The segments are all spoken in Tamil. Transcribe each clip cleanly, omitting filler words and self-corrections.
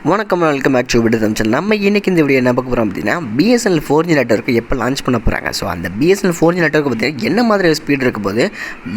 வணக்கம், வெல்கம் பேக் டு விடுதம் சேனல். நம்ம இன்றைக்கி இந்த வீடியோ என்ன பார்க்க போகிறோம் அப்படின்னா, பிஎஸ்என்எல் 4G நெட்வொர்க்கு எப்போ லான்ச் பண்ண போகிறாங்க. ஸோ அந்த பிஎஸ்என்எல் 4G நெட்வொர்க்கு பார்த்தீங்கன்னா என்ன மாதிரி ஸ்பீட் இருக்க போது,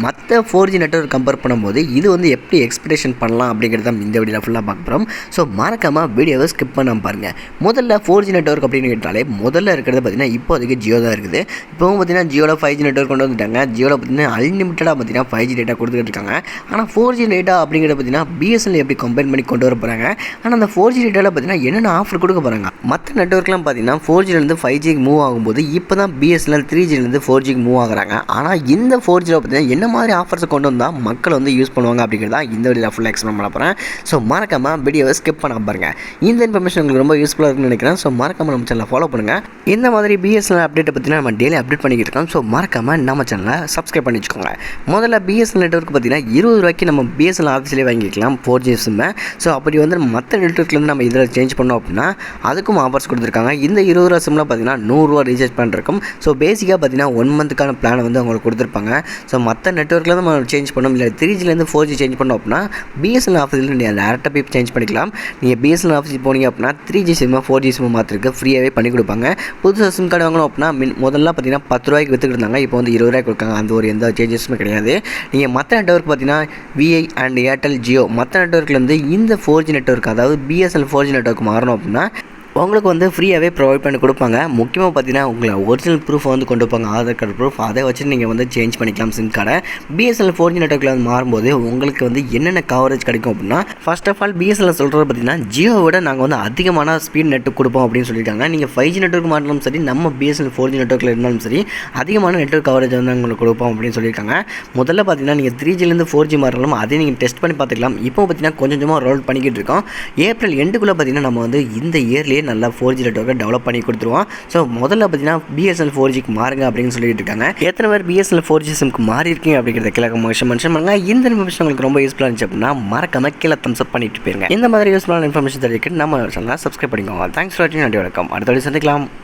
மற்ற 4G நெட்வொர்க் கம்பேர் பண்ணும்போது இது வந்து எப்படி எக்ஸ்பெக்டேஷன் பண்ணலாம் அப்படிங்கிறது தான் இந்த வீடியோவில் ஃபுல்லாக பார்க்க போகிறோம். ஸோ மறக்காமல் வீடியோவை ஸ்கிப் பண்ணாமல் பாருங்கள். முதல்ல 4G நெட்வொர்க் அப்படின்னு கேட்டாலே முதல்ல இருக்கிறது பார்த்தீங்கன்னா இப்போதைக்கு ஜியோ தான் இருக்குது. இப்போவும் பார்த்தீங்கன்னா ஜியோவில் 5G நெட்வொர்க் கொண்டு வந்துட்டாங்க. ஜியோவில் பார்த்தீங்கன்னா அன்லிமிட்டடாக பார்த்தீங்கன்னா 5G டேட்டா கொடுத்துட்டு இருக்காங்க. ஆனால் 4G டேட்டா அப்படிங்கிறது பார்த்தீங்கன்னா பிஎஸ்என்எல் எப்படி கம்பைன் பண்ணி கொண்டு வர போகிறாங்க. ஆனால் அந்த 4G டேட்டாவில் பார்த்தீங்கன்னா என்னென்ன ஆஃபர் கொடுக்க போகிறாங்க. மற்ற நெட்வொர்க்லாம் பார்த்தீங்கன்னா 4Gலேருந்து 5Gக்கு மூவ் ஆகும்போது இப்போ தான் பிஎஸ்என்எல் 3Gலேருந்து 4Gக்கு மூவ் ஆகுறாங்க. ஆனால் இந்த 4Gயில் பார்த்தீங்கன்னா என்ன மாதிரி ஆஃபர்ஸை கொண்டு வந்தால் மக்கள் வந்து யூஸ் பண்ணுவாங்க அப்படிங்கிறதா இந்த வீடியோ ஃபுல்லாக எக்ஸ்பிளைன் பண்ண போகிறேன். ஸோ மறக்காமல் வீடியோவை ஸ்கிப் பண்ண பாருங்கள். இந்த இன்ஃபர்மேஷன் உங்களுக்கு ரொம்ப யூஸ்ஃபுல்லாக இருக்குன்னு நினைக்கிறேன். ஸோ மறக்காமல் நம்ம சேனலை ஃபாலோ பண்ணுங்கள். இந்த மாதிரி பிஎஸ்என்எல் அப்டேட்டை பற்றினா நம்ம டெய்லி அப்டேட் பண்ணிக்கிட்டு இருக்கோம். ஸோ மறக்காமல் நம்ம சேனலை சப்ஸ்கிரைப் பண்ணி வச்சுக்கோங்க. முதல்ல பிஎஸ்என்எல் நெட்வொர்க் பார்த்தீங்கன்னா 20 ரூபாய்க்கு நம்ம பிஎஸ்என்எல் ஆஃபீஸ்லேயே வாங்கிக்கலாம் 4G சிம்மை. ஸோ அப்படி வந்து மற்ற நெட்வொர்க்லேருந்து நம்ம இதில் சேஞ்ச் பண்ணோம் அப்படின்னா அதுக்கும் ஆஃபர்ஸ் கொடுத்துருக்காங்க. இந்த 20 ரூபா சிம்மில் பார்த்தீங்கன்னா 100 ரூபா ரீசார்ஜ் பண்ணிருக்கும். ஸோ பேசிக்காக பார்த்தீங்கன்னா 1 மந்த்துக்கான பிளானை வந்து அவங்களுக்கு கொடுத்துருப்பாங்க. ஸோ மற்ற நெட்வொர்க்லேருந்து நம்ம சேஞ்ச் பண்ணோம், இல்லை 3Gலேருந்து 4G சேஞ்ச் பண்ணோம் அப்படின்னா பிஎஸ்என்எல் ஆஃபீஸில் நீங்கள் டேரெக்டாக போய் சேஞ்ச் பண்ணிக்கலாம். நீங்கள் பிஎஸ்என்எல் ஆஃபீஸுக்கு போனீங்க அப்படின்னா 3G சிம்மை 4G சிம்மை மாற்றிருக்கு ஃப்ரீயாகவே பண்ணி கொடுப்பாங்க. புதுசாக சிம் கார்டு வாங்கணும் அப்படின்னா முதல்ல பார்த்தீங்கன்னா 10 ரூபாய்க்கு விற்றுக்கிட்டு இருந்தாங்க. இப்போ வந்து 20 ரூபாய்க்கு கொடுக்காங்க. அந்த ஒரு எந்த சேஞ்சஸுமே கிடையாது. நீங்கள் மற்ற நெட்வொர்க் பார்த்தீங்கன்னா விஐ அண்ட் ஏர்டெல் ஜியோ மற்ற நெட்வொர்க்லேருந்து இந்த 4G நெட்வொர்க் அதாவது பிஎஸ்என்எல் 4G நெட்வொர்க் மாறணும் அப்படின்னா உங்களுக்கு வந்து ஃப்ரீயாகவே ப்ரொவைட் பண்ணி கொடுப்பாங்க. முக்கியமாக பார்த்தீங்கன்னா உங்களை ஒரிஜினல் ப்ரூஃப் வந்து கொண்டு வைப்பாங்க, ஆதார் கார்டு ப்ரூஃப். அதை வச்சு நீங்கள் வந்து சேஞ்ச் பண்ணிக்கலாம் சிம் கார்டை. பிஎஸ்என்எல் 4G நெட்வொர்க்கில் வந்து மாறும்போது உங்களுக்கு வந்து என்னென்ன கவரேஜ் கிடைக்கும் அப்படின்னா, ஃபர்ஸ்ட் ஆஃப் ஆல் பிஎஸ்என்எல் சொல்கிறது பார்த்தீங்கன்னா ஜியோவை விட நாங்கள் வந்து அதிகமான ஸ்பீட் நெட்வொர்க் கொடுப்போம் அப்படின்னு சொல்லியிருக்காங்க. நீங்கள் 5G நெட்வொர்க் மாறினாலும் சரி, நம்ம பிஎஸ்என்எல் 4G நெட்வொர்க்கில் இருந்தாலும் சரி, அதிகமான நெட்வொர்க் கவரேஜ் வந்து உங்களுக்கு கொடுப்போம் அப்படின்னு சொல்லியிருக்காங்க. முதல்ல பார்த்தீங்கன்னா நீங்கள் 3Gலேருந்து 4G மாறினாலும் அதே நீங்கள் டெஸ்ட் பண்ணி பார்த்துக்கலாம். இப்போ பார்த்தீங்கன்னா கொஞ்சம் கொஞ்சமாக ரோல் பண்ணிக்கிட்டு இருக்கோம். ஏப்ரல் எண்டுக்குள்ளே பார்த்தீங்கன்னா நம்ம வந்து இந்த இயர்லேயே நல்லா 4G நெட்வொர்க்கை டெவலப் பண்ணி கொடுத்துருவோம். ஸோ முதல்ல பார்த்தீங்கன்னா பிஎஸ்என்எல் 4Gக்கு மாறுங்க அப்படின்னு சொல்லிட்டு இருக்காங்க. எத்தனை பேர் பிஎஸ்என்எல் 4G சிம்க்கு மாறி இருக்கீங்க அப்படிங்கிறத கீழே மென்ஷன் பண்ணுங்க. இந்த இன்ஃபர்மேஷன் உங்களுக்கு ரொம்ப யூஸ்ஃபுல்லாக இருந்துச்சு அப்படின்னா மறக்காம கீழே தம்ஸ் அப் பண்ணிட்டு போயிருங்க. இந்த மாதிரி யூஸ்ஃபுல்லான இன்ஃபர்மேஷன் தெரிவிக்க நம்ம சேனலை சப்ஸ்கிரைப் பண்ணிக்கோங்க. தேங்க்ஸ் ஃபார் வாட்சிங். நன்றி, வணக்கம். அடுத்த வீடியோவில் சந்திக்கலாம்.